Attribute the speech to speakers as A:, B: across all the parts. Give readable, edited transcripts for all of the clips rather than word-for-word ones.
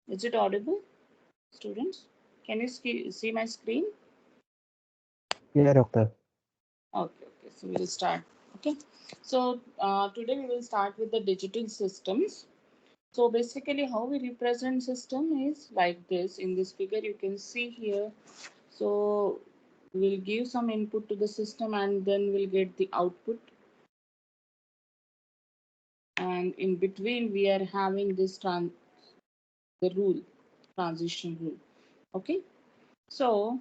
A: Is it audible, students? Can you see my screen?
B: Yeah, doctor.
A: Okay, okay. So we'll start. Okay. So today we will start with the digital systems. So basically, how we represent system is like this. In this figure, you can see here. So we'll give some input to the system, and then we'll get the output. And in between, we are having this the rule, transition rule. Okay. So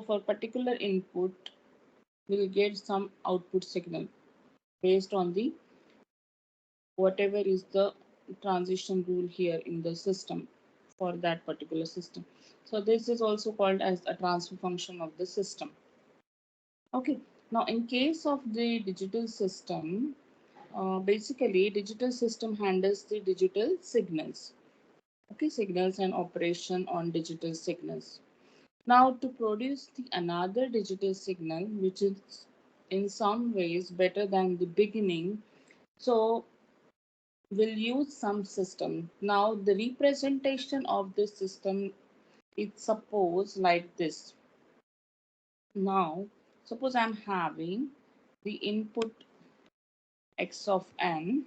A: for particular input, we'll get some output signal based on the whatever is the transition rule here in the system for that particular system. So this is also called as a transfer function of the system. Okay. Now in case of the digital system, basically digital system handles the digital signals. Okay, signals and operation on digital signals. Now to produce the another digital signal which is in some ways better than the beginning, so we'll use some system. Now the representation of this system is suppose like this. Now suppose I'm having the input x of n.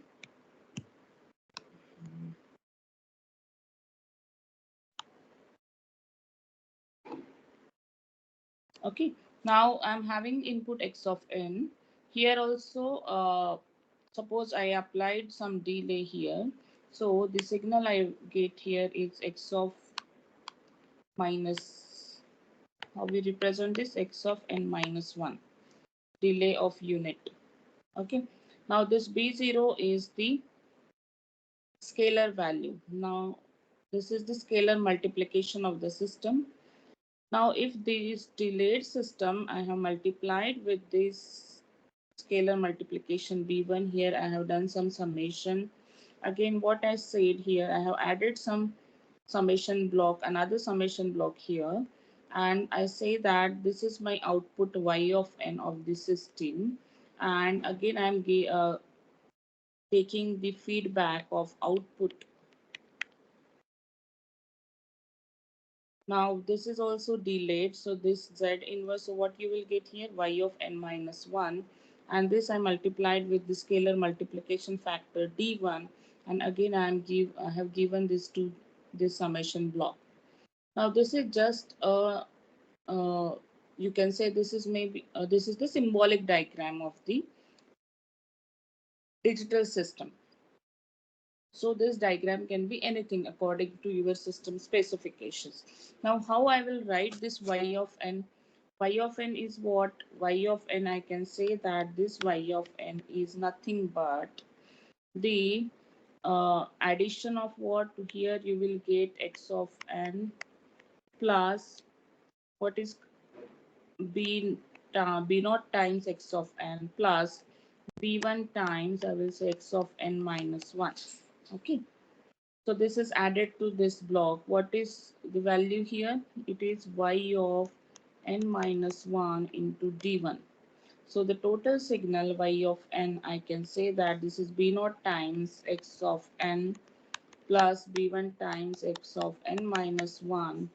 A: Okay, now I'm having input x of n. Here also, suppose I applied some delay here. So the signal I get here is x of minus, how we represent this, x of n minus 1, delay of unit. Okay, now this b0 is the scalar value. Now this is the scalar multiplication of the system. Now if this delayed system I have multiplied with this scalar multiplication b1, here I have done some summation. Again what I said here, I have added some summation block, another summation block here, and I say that this is my output y of n of the system, and again I am taking the feedback of output. Now this is also delayed, so this z inverse, so what you will get here, y of n minus 1, and this I multiplied with the scalar multiplication factor d1, and again I have given this to this summation block. Now this is just a you can say this is maybe this is the symbolic diagram of the digital system. So this diagram can be anything according to your system specifications. Now how I will write this y of n? Y of n is what? Y of n, I can say that this y of n is nothing but the addition of what? Here you will get x of n plus what is b naught times x of n plus b1 times, I will say, x of n minus 1. Okay. So this is added to this block. What is the value here? It is y of n minus 1 into d1. So the total signal y of n, I can say that this is b naught times x of n plus b1 times x of n minus 1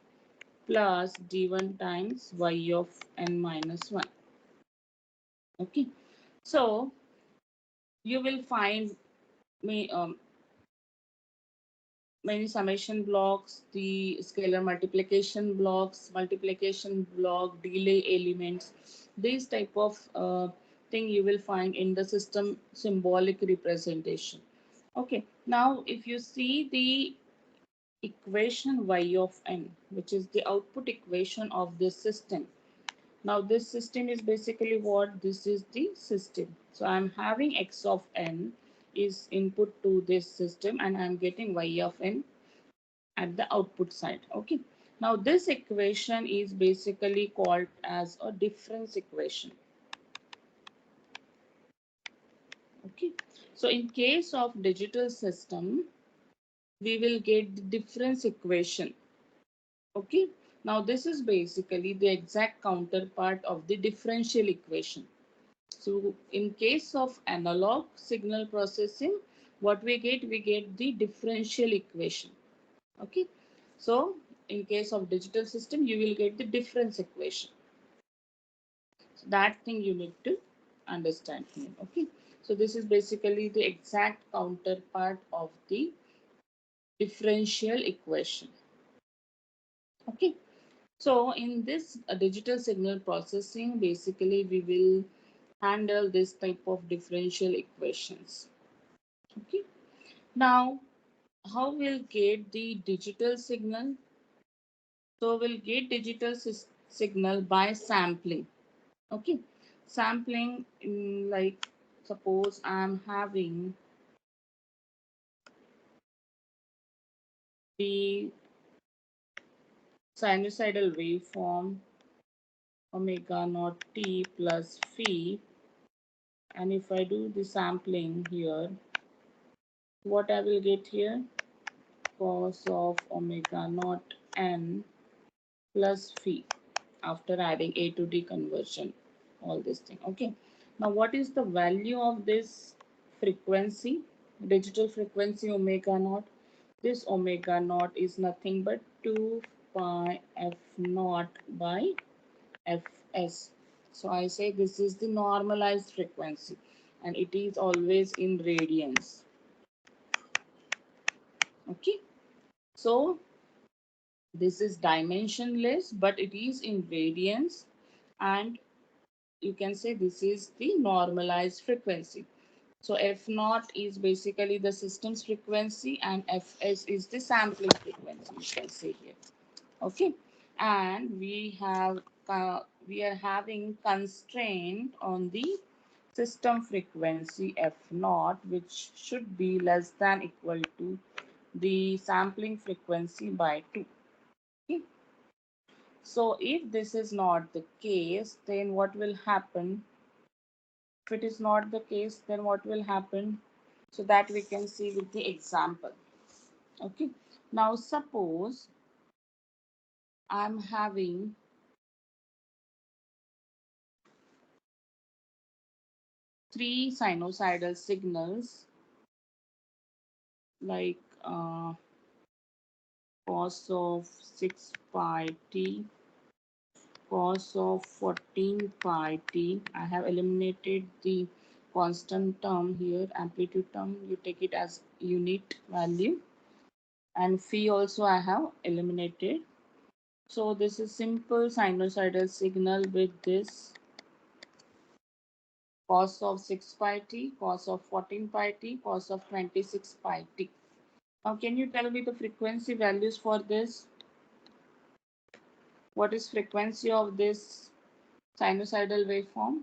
A: plus d1 times y of n minus 1. Okay. So you will find me many summation blocks, the scalar multiplication block, delay elements, these type of thing you will find in the system symbolic representation. Okay, now if you see the equation y of n, which is the output equation of this system. Now this system is basically what? This is the system. So I'm having x of n is input to this system, and I'm getting y of n at the output side. Okay, now this equation is basically called as a difference equation. Okay, so in case of digital system we will get the difference equation. Okay, now this is basically the exact counterpart of the differential equation. So in case of analog signal processing, What we get the differential equation. Okay, so in case of digital system, you will get the difference equation. So that thing you need to understand here. Okay, so this is basically the exact counterpart of the differential equation. Okay, so in this digital signal processing, basically we will handle this type of differential equations. Okay, now how we'll get the digital signal? So we'll get digital signal by sampling. Okay, sampling in, like, suppose I'm having the sinusoidal waveform omega naught t plus phi, and if I do the sampling here, what I will get here? Cos of omega naught n plus phi after adding a to d conversion, all this thing. Okay, now what is the value of this frequency, digital frequency omega naught? This omega naught is nothing but 2 pi f naught by fs. So I say this is the normalized frequency and it is always in radians. Okay, so this is dimensionless but it is in radians, and you can say this is the normalized frequency. So f naught is basically the system's frequency and fs is the sampling frequency, you can say here. Okay, and we are having constraint on the system frequency f naught, which should be less than equal to the sampling frequency by 2. Okay, so if this is not the case, then what will happen? If it is not the case, then what will happen? So that we can see with the example. Okay, now suppose I'm having three sinusoidal signals, like cos of 6 pi t, cos of 14 pi t. I have eliminated the constant term here, amplitude term, you take it as unit value, and phi also I have eliminated. So this is simple sinusoidal signal with this cos of 6 pi t, cos of 14 pi t, cos of 26 pi t. Now can you tell me the frequency values for this? What is frequency of this sinusoidal waveform?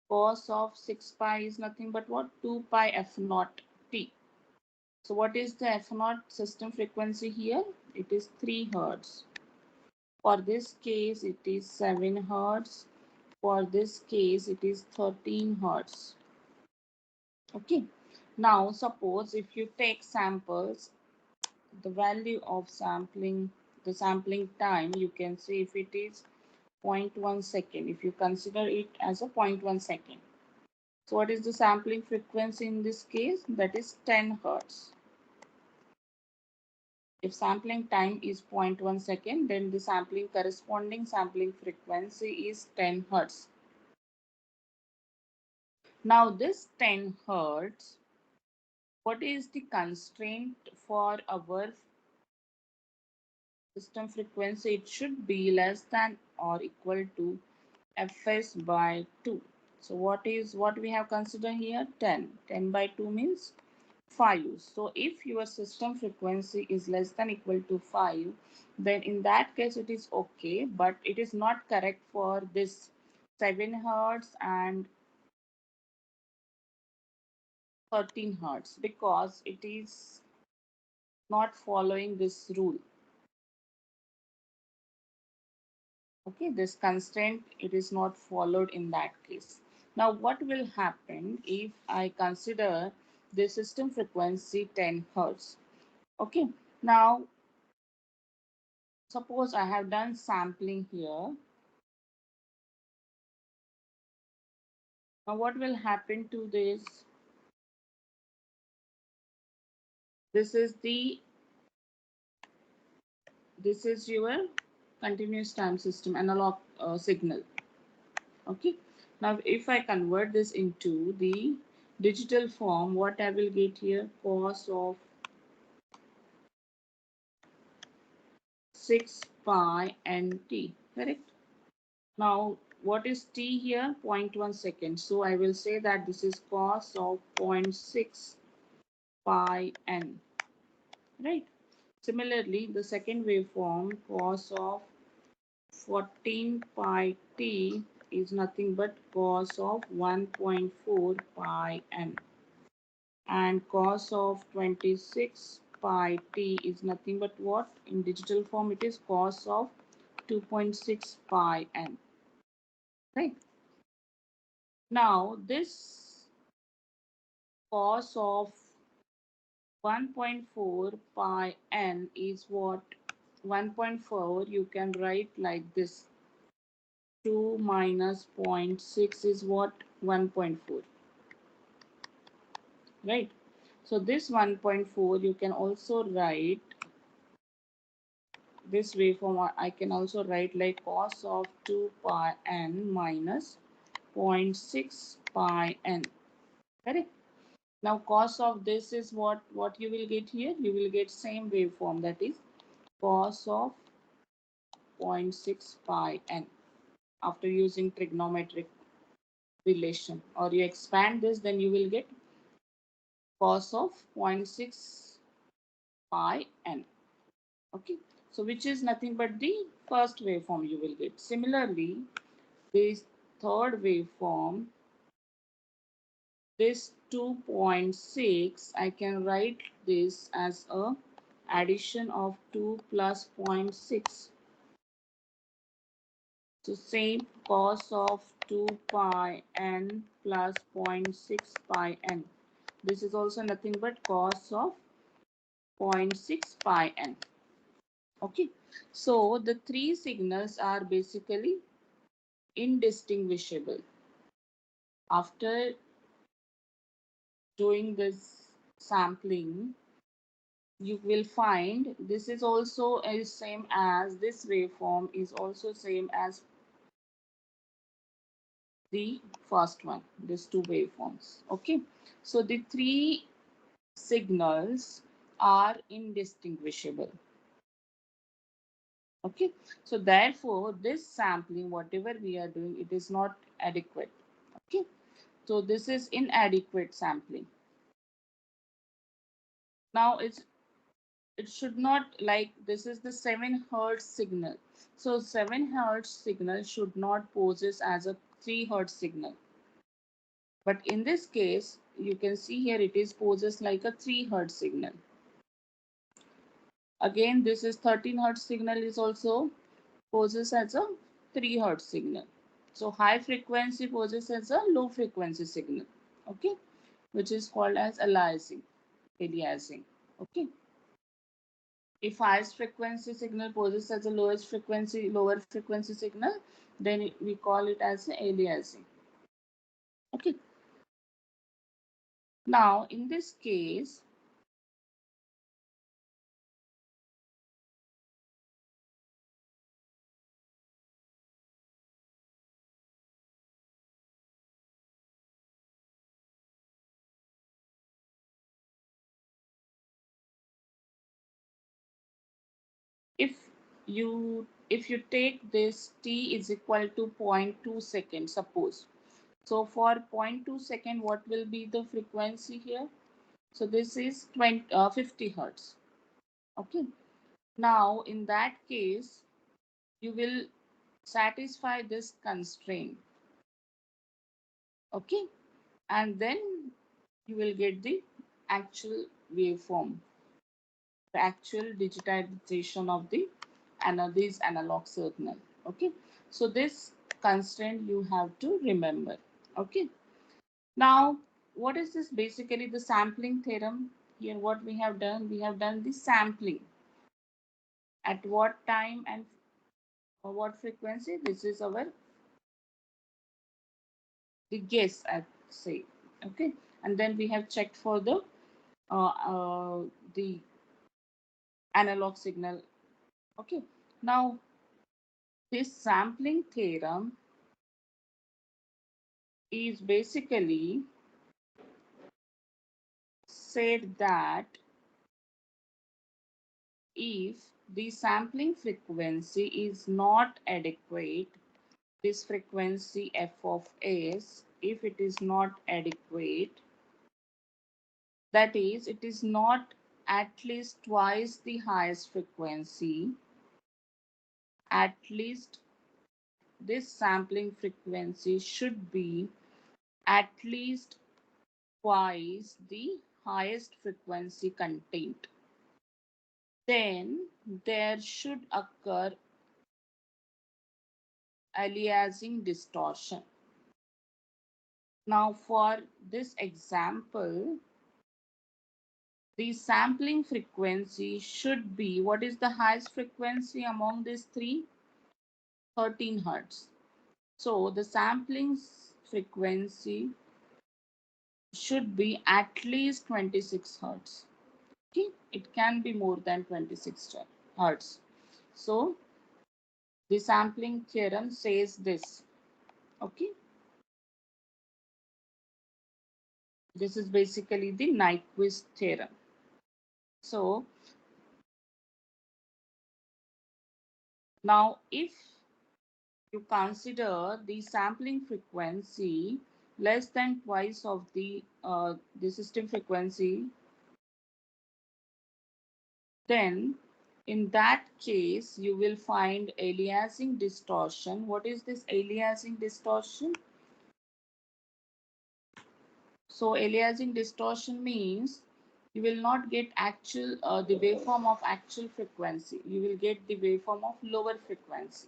A: Cos of 6 pi is nothing but what? 2 pi f naught t. So what is the f naught system frequency here? It is 3 hertz. For this case, it is 7 hertz. For this case, it is 13 hertz. Okay. Now, suppose if you take samples, the value of sampling, the sampling time, you can see if it is zero point 0.1 second, if you consider it as a 0.1 second. So what is the sampling frequency in this case? That is 10 hertz. If sampling time is zero point 0.1 second, then the sampling corresponding sampling frequency is 10 hertz. Now this 10 hertz, what is the constraint for our system frequency? It should be less than or equal to fs by 2. So what we have considered here? 10. 10 by 2 means 5. So if your system frequency is less than equal to 5, then in that case it is okay, but it is not correct for this 7 hertz and 13 hertz because it is not following this rule. Okay, this constraint, it is not followed in that case. Now what will happen if I consider the system frequency 10 hertz? Okay, now suppose I have done sampling here. Now what will happen to this? This is your continuous time system analog signal. Okay. Now, if I convert this into the digital form, what I will get here? Cos of 6 pi nt. Correct. Now, what is t here? 0.1 second. So I will say that this is cos of 0.6 pi n. Right. Similarly, the second waveform, cos of 14 pi t is nothing but cos of 1.4 pi n. And cos of 26 pi t is nothing but what? In digital form, it is cos of 2.6 pi n. Right. Now, this cos of 1.4 pi n is what? 1.4 you can write like this. 2 minus 0.6 is what? 1.4. Right. So this 1.4 you can also write this waveform. I can also write like cos of 2 pi n minus 0.6 pi n. Correct. Now cos of this is what you will get here. You will get same waveform, that is cos of 0.6 pi n after using trigonometric relation, or you expand this, then you will get cos of 0.6 pi n. Okay, so which is nothing but the first waveform you will get. Similarly, this third waveform, this 2.6, I can write this as a addition of 2 plus 0.6. So same cos of 2 pi n plus 0.6 pi n. This is also nothing but cos of 0.6 pi n. Okay, so the three signals are basically indistinguishable. After doing this sampling, you will find this is also is same as this waveform is also same as the first one, these two waveforms. Okay, so the three signals are indistinguishable. Okay, so therefore this sampling, whatever we are doing, it is not adequate. Okay, so this is inadequate sampling. Now it should not, like, this is the 7 hertz signal. So 7 hertz signal should not poses as a 3 hertz signal. But in this case, you can see here it is poses like a 3 hertz signal. Again, this is 13 hertz signal is also poses as a 3 hertz signal. So high frequency poses as a low frequency signal. Okay, which is called as aliasing. Aliasing. Okay. If highest frequency signal poses as a lower frequency signal, then we call it as aliasing. Okay. Now, in this case, if you take this t is equal to 0.2 seconds, suppose. So for 0.2 second, what will be the frequency here? So this is 50 hertz. Okay. Now, in that case, you will satisfy this constraint. Okay. And then you will get the actual waveform, the actual digitization of these analog signal. Okay. So this constraint you have to remember. Okay. Now, what is this? Basically, the sampling theorem. Here, what we have done the sampling. At what time and what frequency? This is our the guess, I'd say. Okay, and then we have checked for the the analog signal. Okay, now this sampling theorem is basically said that if the sampling frequency is not adequate, this frequency f of s, if it is not adequate, that is, it is not at least twice the highest frequency, at least this sampling frequency should be at least twice the highest frequency contained. Then there should occur aliasing distortion. Now for this example, the sampling frequency should be, what is the highest frequency among these three? 13 hertz. So the sampling frequency should be at least 26 hertz. Okay, it can be more than 26 hertz. So the sampling theorem says this. Okay, this is basically the Nyquist theorem. So now if you consider the sampling frequency less than twice of the system frequency, then in that case you will find aliasing distortion. What is this aliasing distortion? So aliasing distortion means you will not get actual the waveform of actual frequency. You will get the waveform of lower frequency.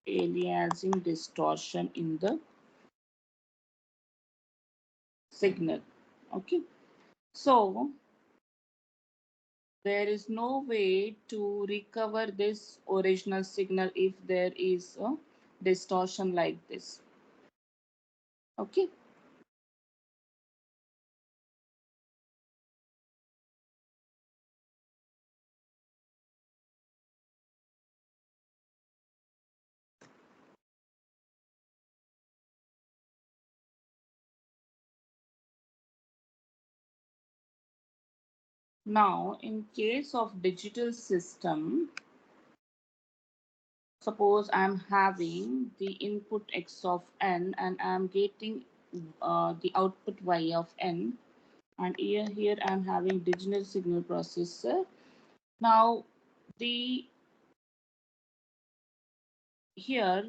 A: Aliasing distortion in the signal. Okay, so there is no way to recover this original signal if there is a distortion like this. Okay, now in case of digital system, suppose I'm having the input x of n and I'm getting the output y of n, and here I'm having digital signal processor. Now the here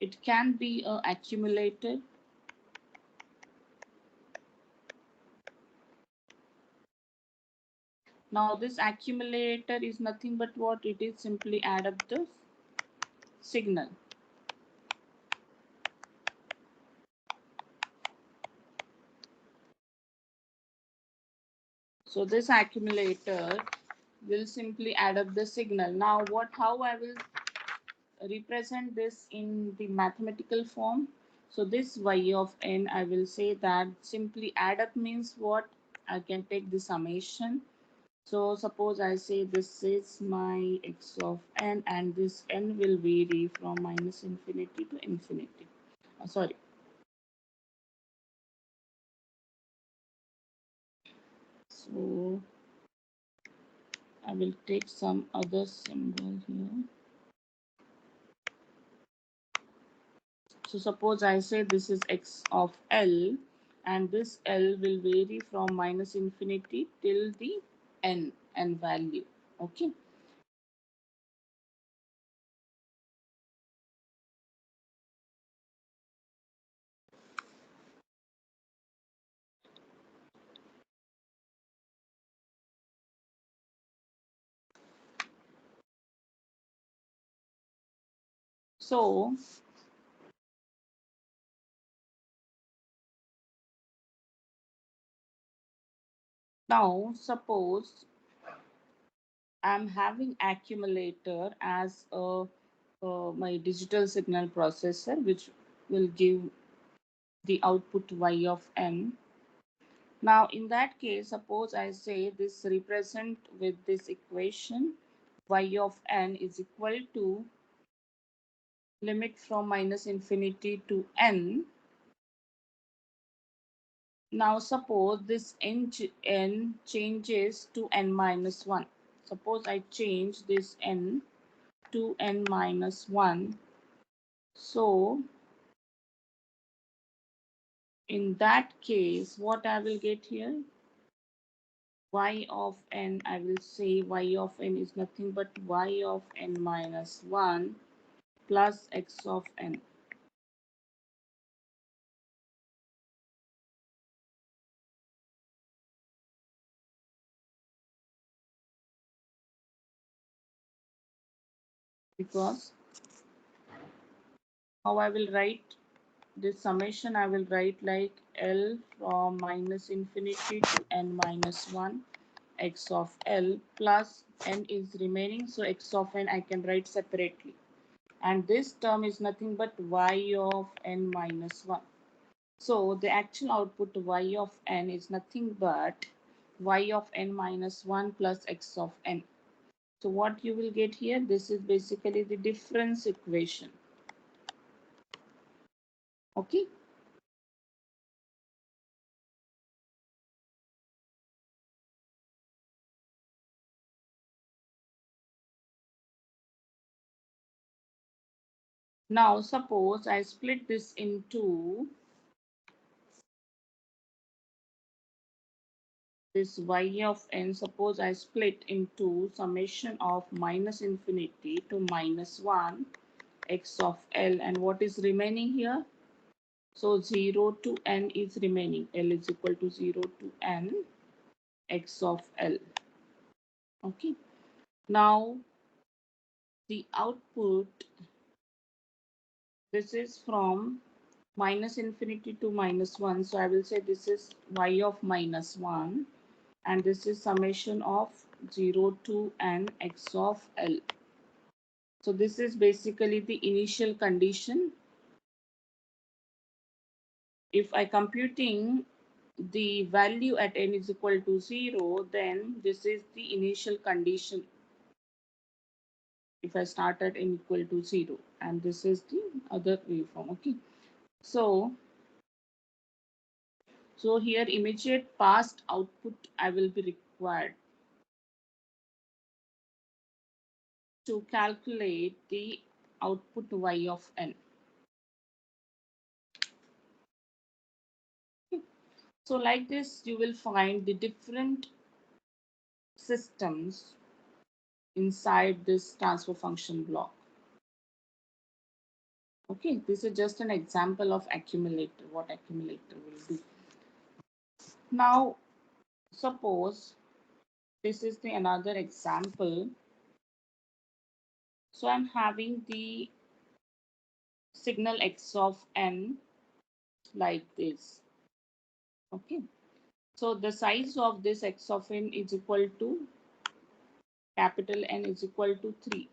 A: it can be accumulated. Now this accumulator is nothing but what it is, simply add up the signal. So this accumulator will simply add up the signal. Now how I will represent this in the mathematical form? So this y of n, I will say that simply add up means what? I can take the summation. So suppose I say this is my x of n and this n will vary from minus infinity to infinity. Sorry. So I will take some other symbol here. So suppose I say this is x of L and this L will vary from minus infinity till the n value. Okay. So now suppose I'm having accumulator as my digital signal processor, which will give the output y of n. Now in that case, suppose I say this represent with this equation y of n is equal to limit from minus infinity to n. Now suppose this n changes to n minus 1. Suppose I change this n to n minus 1. So in that case, what I will get here? Y of n, I will say y of n is nothing but y of n minus 1 plus x of n. Because how I will write this summation, I will write like L from minus infinity to n minus 1 x of L plus n is remaining. So x of n I can write separately. And this term is nothing but y of n minus 1. So the actual output y of n is nothing but y of n minus 1 plus x of n. So what you will get here, this is basically the difference equation. Okay. Now suppose I split this into this y of n, suppose I split into summation of minus infinity to minus 1 x of L, and what is remaining here? So 0 to n is remaining. L is equal to 0 to n x of L. Okay. Now the output, this is from minus infinity to minus 1. So I will say this is y of minus 1, and this is summation of 0 to n x of L. So this is basically the initial condition. If I computing the value at n is equal to 0, then this is the initial condition. If I start at n equal to 0, and this is the other waveform. Okay. So here immediate past output I will be required to calculate the output y of n. So like this, you will find the different systems inside this transfer function block. Okay, this is just an example of accumulator, what accumulator will do. Now, suppose this is the another example. So I'm having the signal x of n like this. Okay, so the size of this x of n is equal to capital N is equal to 3.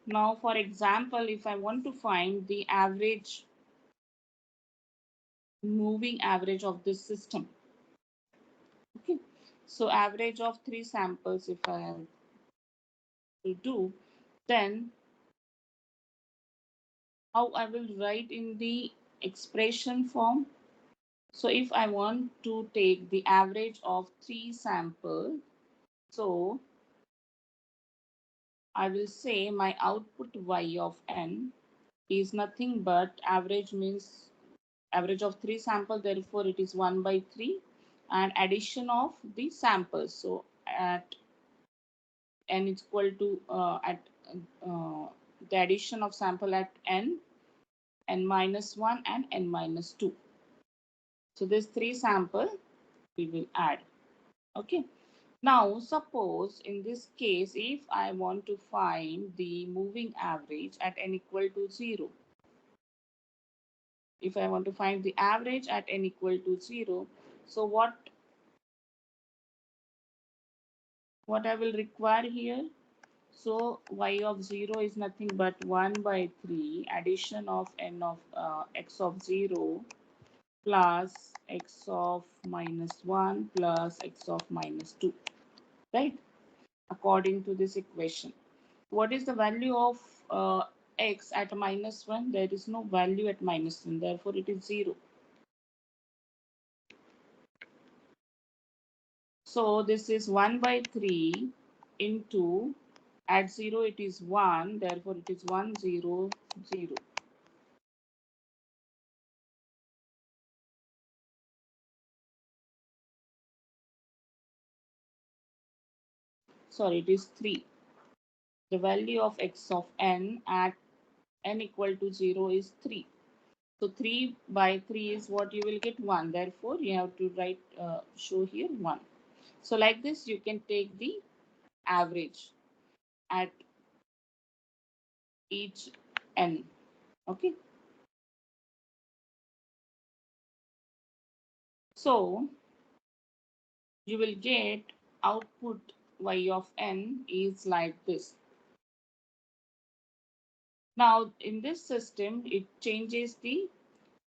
A: Now, for example, if I want to find the average, moving average of this system. Okay, so average of 3 samples if I have to do, then how I will write in the expression form. So if I want to take the average of 3 samples, so I will say my output y of n is nothing but average means average of 3 samples, therefore it is 1 by 3, and addition of the samples. So at n is equal to uh, the addition of sample at n, n minus 1 and n minus 2. So this 3 sample we will add. Okay. Now, suppose in this case, if I want to find the moving average at n equal to 0, if I want to find the average at n equal to 0, so what I will require here? So y of 0 is nothing but 1 by 3 addition of n of x of 0 plus x of minus 1 plus x of minus 2, right? According to this equation. What is the value of x at minus 1? There is no value at minus 1, therefore it is 0. So this is 1 by 3 into, at 0 it is 1, therefore it is 1, 0, 0. Sorry, it is 3. The value of x of n at n equal to 0 is 3. So 3 by 3 is what you will get 1. Therefore, you have to write, show here 1. So like this, you can take the average at each n. Okay. So you will get output y of n is like this. Now in this system, it changes the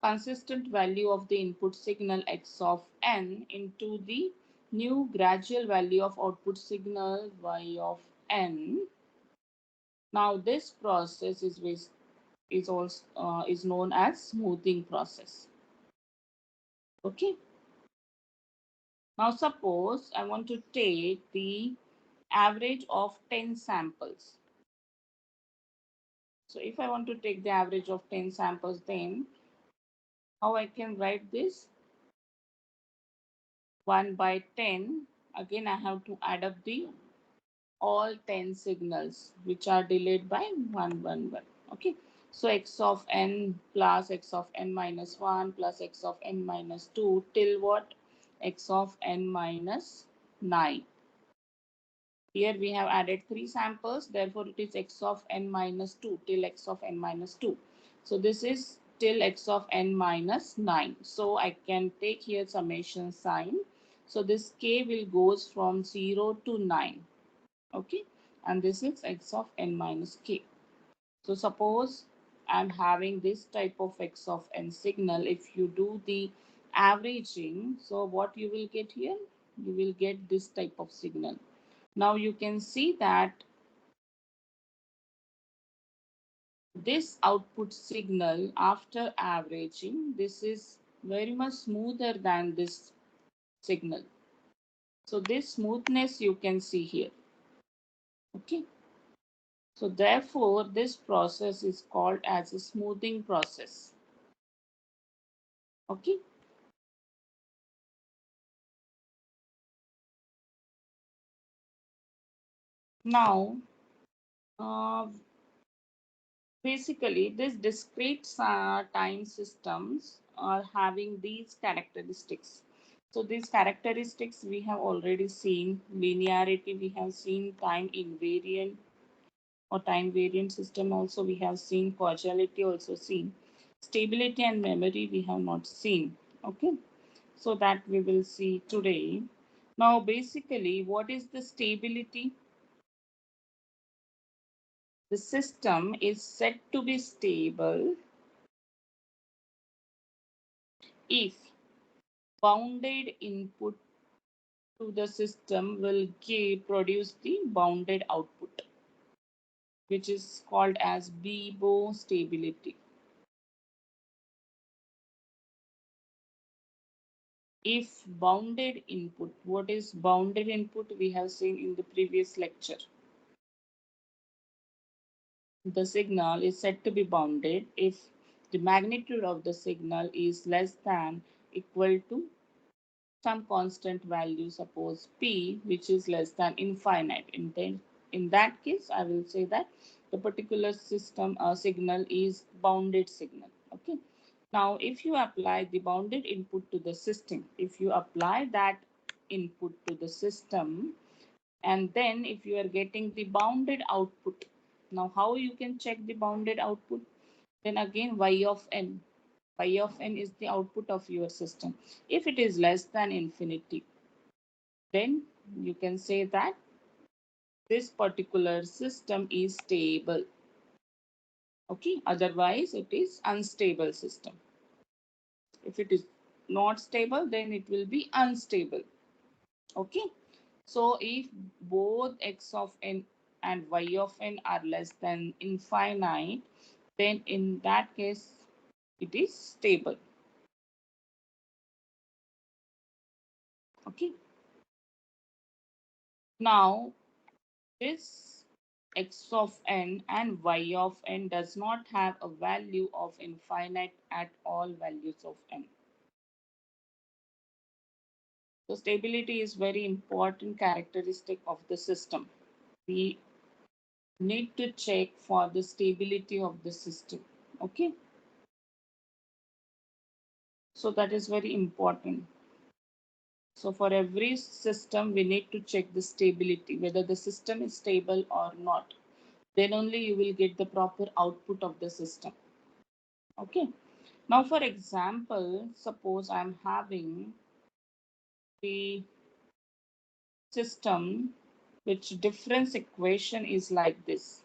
A: consistent value of the input signal x of n into the new gradual value of output signal y of n. Now this process is known as smoothing process. Okay. Now suppose I want to take the average of 10 samples. So if I want to take the average of 10 samples, then how I can write this? 1 by 10. Again, I have to add up the all 10 signals which are delayed by 1, 1, 1. Okay. So x of n plus x of n minus 1 plus x of n minus 2 till what? X of n minus 9. Here we have added 3 samples, therefore it is x of n minus 2 till x of n minus 2. So this is till x of n minus 9. So I can take here summation sign. So this k will goes from 0 to 9. Okay, and this is x of n minus k. So suppose I'm having this type of x of n signal. If you do the averaging, so what you will get here? You will get this type of signal. Now you can see that this output signal after averaging, this is very much smoother than this signal. So this smoothness you can see here. Okay. So therefore this process is called as a smoothing process. Okay. Now, uh, basically, these discrete time systems are having these characteristics. So these characteristics we have already seen. Linearity, we have seen time invariant or time variant system also we have seen. Causality also seen. Stability and memory we have not seen. Okay. So that we will see today. Now, basically, what is the stability? The system is said to be stable if bounded input to the system will produce the bounded output, which is called as Bibo stability. If bounded input, what is bounded input? We have seen in the previous lecture. The signal is said to be bounded if the magnitude of the signal is less than equal to some constant value, suppose p, which is less than infinite. In that case, I will say that the particular system signal is bounded signal. Okay. Now, if you apply the bounded input to the system, if you apply that input to the system, And then if you are getting the bounded output, now how you can check the bounded output? Then again y of n. Y of n is the output of your system. If it is less than infinity, then you can say that this particular system is stable. Okay, otherwise it is unstable system. If it is not stable, then it will be unstable. Okay, so if both x of n and y of n are less than infinite, then in that case it is stable. Okay, now this x of n and y of n does not have a value of infinite at all values of n. So stability is very important characteristic of the system. We need to check for the stability of the system. Okay, so that is very important. So for every system we need to check the stability, whether the system is stable or not. Then only you will get the proper output of the system. Okay, now for example, suppose I'm having the system which difference equation is like this.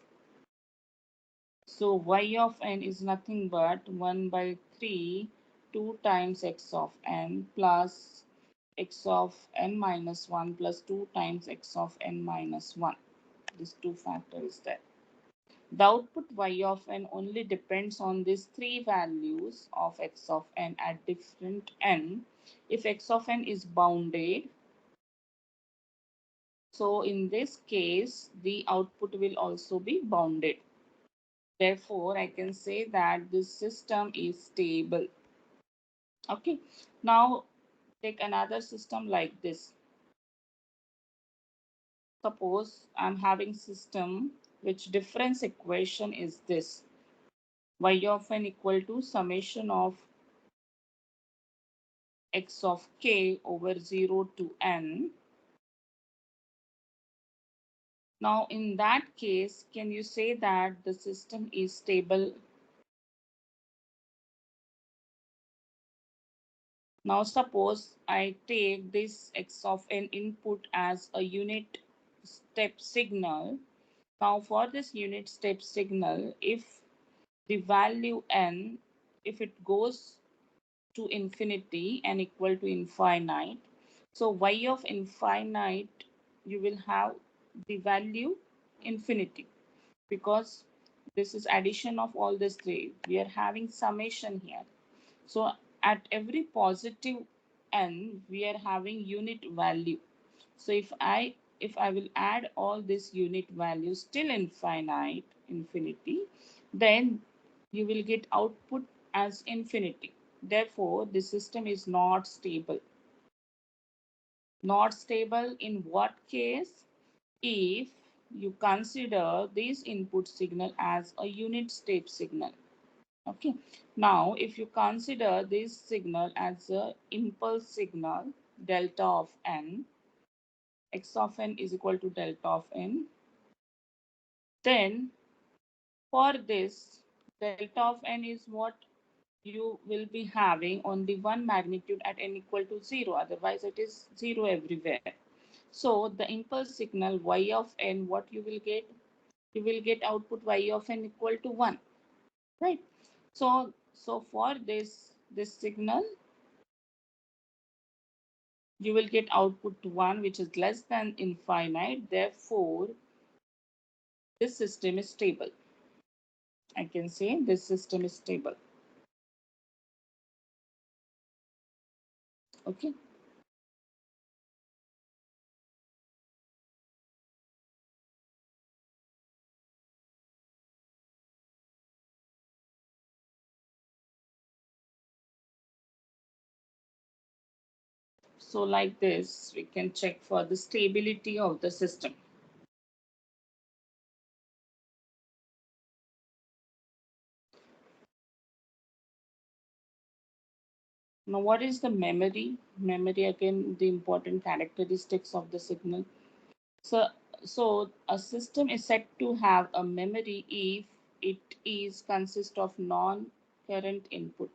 A: So y of n is nothing but 1 by 3 2 times x of n plus x of n minus 1 plus 2 times x of n minus 1. This two factor is there. The output y of n only depends on these three values of x of n at different n. If x of n is bounded, so in this case, the output will also be bounded. Therefore, I can say that this system is stable. Okay, now take another system like this. Suppose I'm having system which difference equation is this. Y of n equal to summation of x of k over 0 to n. Now in that case, can you say that the system is stable? Now suppose I take this x of n input as a unit step signal. Now for this unit step signal, if the value n, if it goes to infinity and equal to infinite, so y of infinite, you will have the value infinity, because this is addition of all these three. We are having summation here. So at every positive n, we are having unit value. So if I will add all these unit values till infinity, then you will get output as infinity. Therefore, the system is not stable. Not stable in what case? If you consider this input signal as a unit step signal. Okay, now if you consider this signal as a impulse signal, delta of n, x of n is equal to delta of n, then for this delta of n is what you will be having only one magnitude at n equal to 0, otherwise it is 0 everywhere. So the impulse signal y of n, what you will get? You will get output y of n equal to 1, right? So for this signal, you will get output 1, which is less than infinite. Therefore, this system is stable. I can say this system is stable. Okay. So like this, we can check for the stability of the system. Now, what is the memory? Memory, again, the important characteristics of the signal. So So a system is said to have a memory if it is consist of non-current input.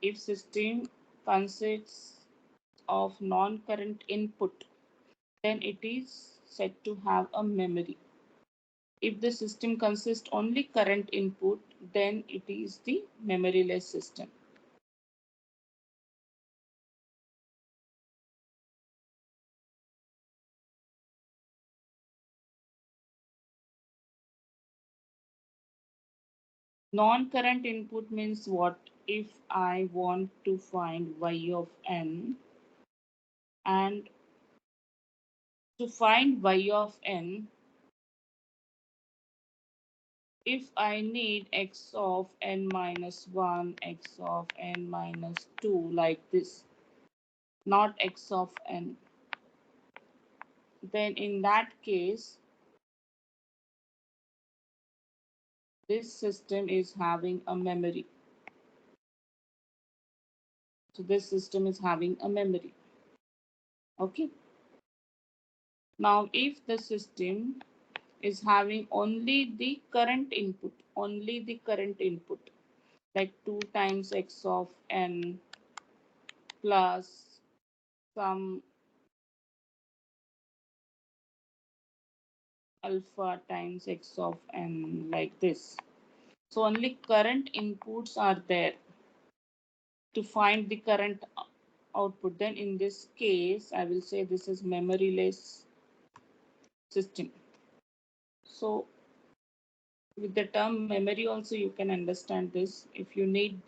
A: If system consists of non-current input, then it is said to have a memory. If the system consists only current input, then it is the memoryless system. Non-current input means what? If I want to find y of n, and to find y of n, if I need x of n minus 1, x of n minus 2, like this, not x of n, then in that case, this system is having a memory. So this system is having a memory. Okay. Now, if the system is having only the current input, like 2 times x of n plus some alpha times x of n, like this. So only current inputs are there to find the current output. Then in this case, I will say this is memoryless system. So with the term memory also you can understand this. If you need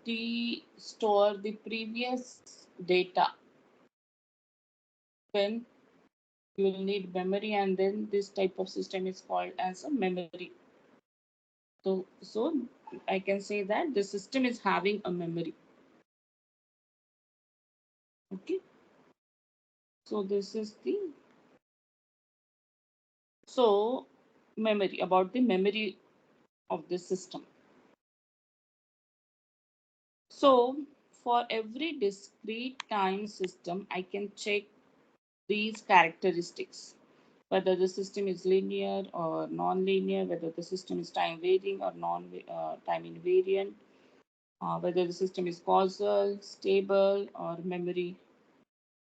A: the store the previous data, then you will need memory, and then this type of system is called as a memory. So I can say that the system is having a memory. Okay. So this is the so memory, about the memory of the system. So for every discrete time system, I can check these characteristics, whether the system is linear or non-linear, whether the system is time varying or non time invariant, whether the system is causal, stable, or memory.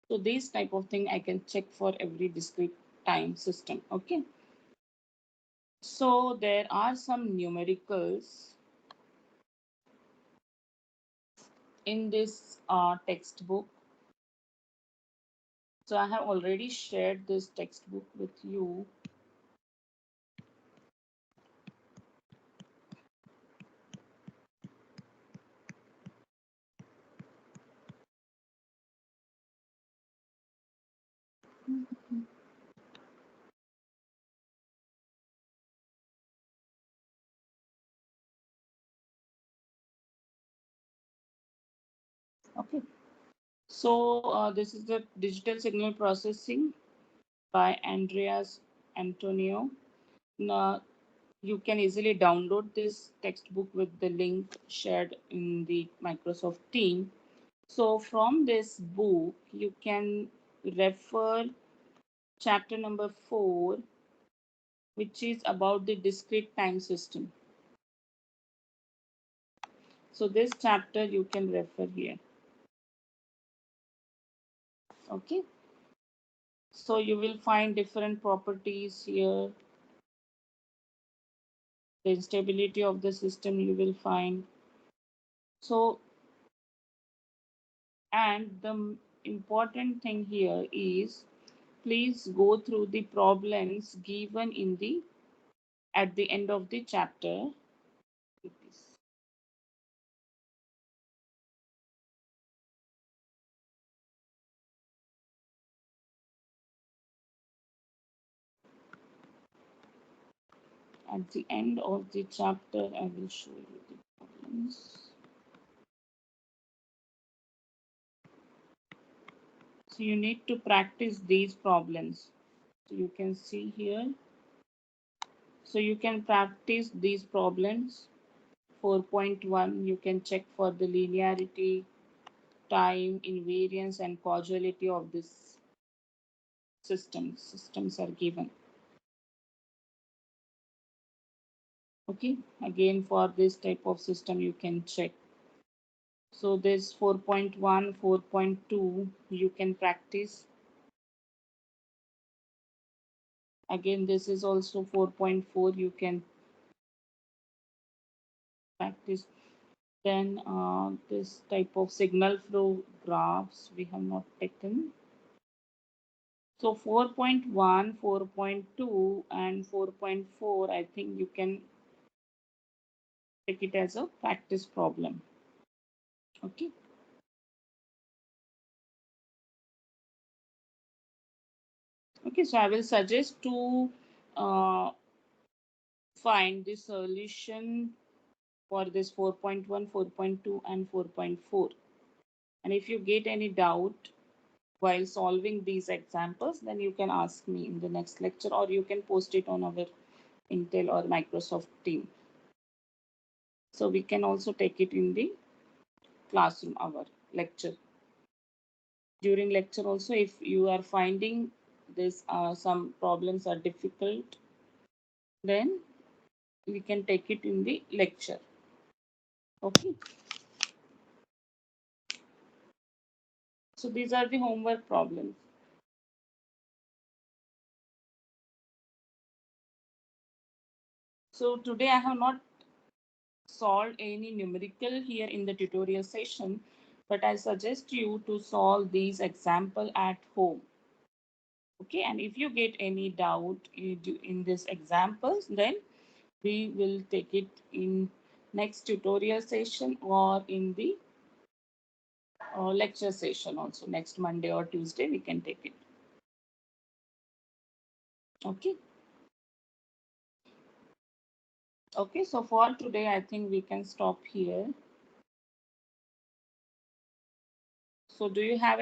A: So these type of thing I can check for every discrete time system. Okay. So there are some numericals in this textbook. So I have already shared this textbook with you. Okay. So this is the digital signal processing by Andreas Antonio. Now, you can easily download this textbook with the link shared in the Microsoft team. So from this book, you can refer chapter number 4, which is about the discrete time system. So this chapter you can refer here. Okay. So you will find different properties here. The instability of the system you will find. So, and the important thing here is, please go through the problems given in the at the end of the chapter. At the end of the chapter, I will show you the problems. So you need to practice these problems. So you can see here. So you can practice these problems. 4.1, you can check for the linearity, time, invariance, and causality of this systems are given. Okay, again for this type of system you can check. So this 4.1, 4.2 you can practice. Again this is also 4.4 you can practice. Then this type of signal flow graphs we have not taken. So 4.1, 4.2 and 4.4 I think you can take it as a practice problem. Okay. Okay, so I will suggest to uh, find the solution for this 4.1, 4.2 and 4.4. And if you get any doubt while solving these examples, then you can ask me in the next lecture or you can post it on our Intel or Microsoft team. So we can also take it in the classroom, our lecture. During lecture also, if you are finding this some problems are difficult, then we can take it in the lecture. Okay. So these are the homework problems. So today I have not solved any numerical here in the tutorial session, but I suggest you to solve these example at home. Okay, and if you get any doubt in these examples, then we will take it in next tutorial session or in the lecture session also. Next Monday or Tuesday we can take it. Okay. Okay, so for today I think we can stop here. So do you have